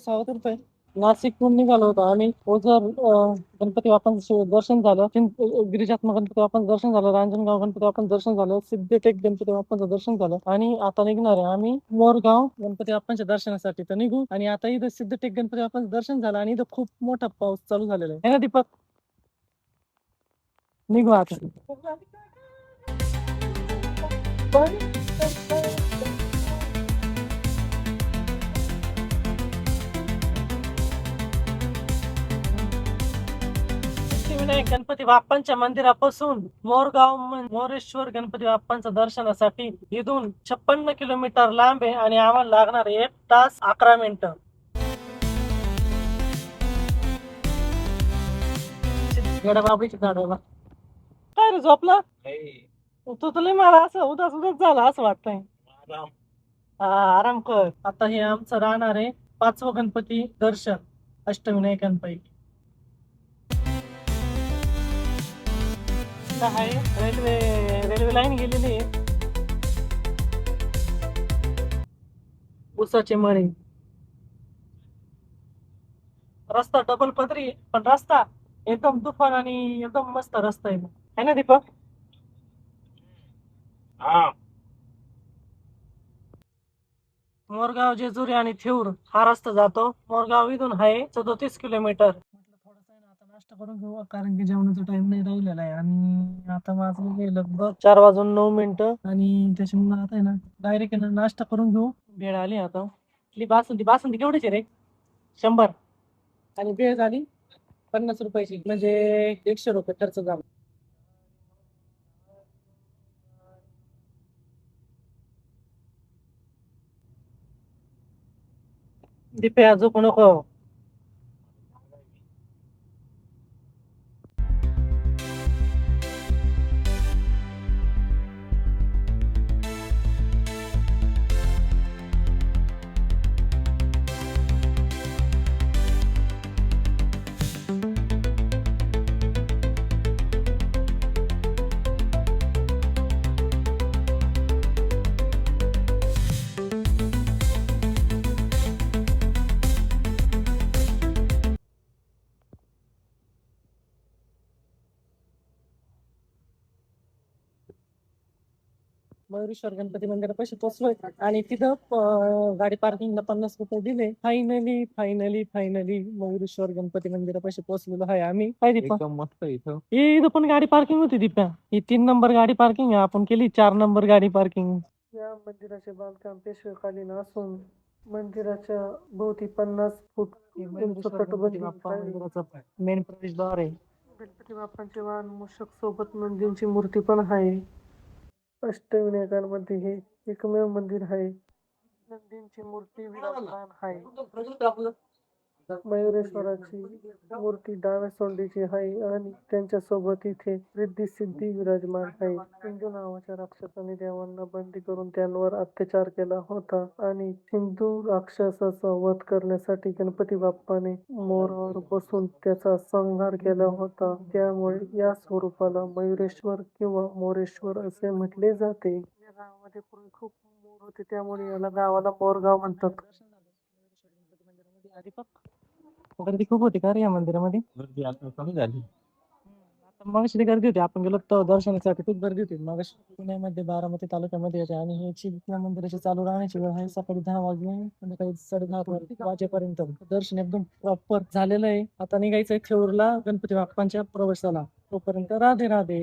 स्वागत करतोय. नाशिकहून निघालो होतो आम्ही. ओझर गणपती बाप्पांचं दर्शन झालं. गिरिजात्मक गणपती बाप्पांचं दर्शन झालं. रांजणगाव गणपती बाप्पांचं दर्शन झालं. सिद्धटेक गणपती बाप्पांचं दर्शन झालं. आणि आता निघणार आहे आम्ही मोरगाव गणपती बाप्पांच्या दर्शनासाठी. तर निघू. आणि आता इथं सिद्धटेक गणपती बाप्पांचं दर्शन झालं आणि इथं खूप मोठा पाऊस चालू झालेला आहे ना दीपक. निघू आता. सिद्धिविनायक गणपती बाप्पांच्या मंदिरापासून मोरेश्वर गणपती बाप्पांच्या दर्शनासाठी इथून 56 किलोमीटर लांब आहे आणि आम्हाला लागणार 1 तास 11 मिनिटं. बाबळीची झाडाला काय रे झोपला तू तुला मला असं उदास उदास झाला असं वाटतंय. हा आराम कर. आता हे आमचं राहणार आहे 5वं गणपती दर्शन अष्टविनायकांपैकी. आहे रेल्वे लाईन गेलेली आहे. उसाचे मळे. रस्ता डबल पदरी आहे, पण रस्ता एकदम तुफान आणि एकदम मस्त रस्ता आहे ना दीपक. मोरगाव जेजुरी आणि थेऊर हा रस्ता जातो. मोरगाव इथून आहे 37 किलोमीटर. म्हटलं थोडासा आता नाश्ता करून घेऊ कारण की जेवणाचा टाइम नाही राहिलेला आहे. आणि आता माझं लगभग 4:09 आणि त्याच्यामुळे आता आहे ना डायरेक्ट नाश्ता करून घेऊ. भेळ आली आता. बासुंदी बासुंदी केवढीची रे? 100. आणि भेळ झाली 50 रुपयाची, म्हणजे 100 रुपये खर्च झाला. दिप्या झोपू नको. मयुरेश्वर गणपती मंदिरापाशी पोहोचलोय आणि तिथं गाडी पार्किंगला 50 रुपये दिले. Finally finally finally Mayureshwar Ganpati मंदिरापाशी पोहोचलेलो आहे आम्ही. काय दीपा मस्त इथं पण गाडी पार्किंग होती दीपा. ही 3 नंबर गाडी पार्किंग आहे. आपण केली 4 नंबर गाडी पार्किंग. या मंदिराचे बांधकाम पेशवेकालीन असून मंदिराच्या भोवती 50 फूट मेन प्रवेशद्वार आहे. गणपती बाप्पांचे वाहन मूषक सोबत नंदींची मूर्ती पण आहे. अष्टविनायकांमध्ये हे एकमेव मंदिर आहे. नंदींची मूर्ती विराजमान आहे. मयुरेश्वराची मूर्ती डाव्या सोंडीची आहे आणि त्यांच्या सोबत इथे रिद्धी सिद्धी विराजमान आहे. सिंधू नावाच्या राक्षसाने देवांना बंदी करून त्यांवर अत्याचार केला होता आणि सिंधू राक्षसाचा वध करण्यासाठी गणपती बाप्पाने मोरावर बसून त्याचा संहार केला होता. त्यामुळे या स्वरूपाला मयुरेश्वर किंवा मोरेश्वर असे म्हटले जाते. या गावामध्ये पूर्वी खूप मोर होते, त्यामुळे याला गावाला मोरगाव म्हणतात. गर्दी खूप होती का रे या मंदिरामध्ये? गर्दी आता कमी झाली. आता मगाशी गर्दी होती, आपण गेलो तर दर्शनासाठी खूप गर्दी होती. मग पुण्यामध्ये बारामती तालुक्यामध्ये याच्या आणि ह्याची मंदिराची चालू राहण्याची वेळ आहे सकाळी 10 वाजले संध्याकाळी 10:30 वाजेपर्यंत. दर्शन एकदम प्रॉपर झालेलं आहे. आता निघायचंय थेऊरला गणपती बाप्पांच्या प्रवेशाला. तोपर्यंत राधे राधे.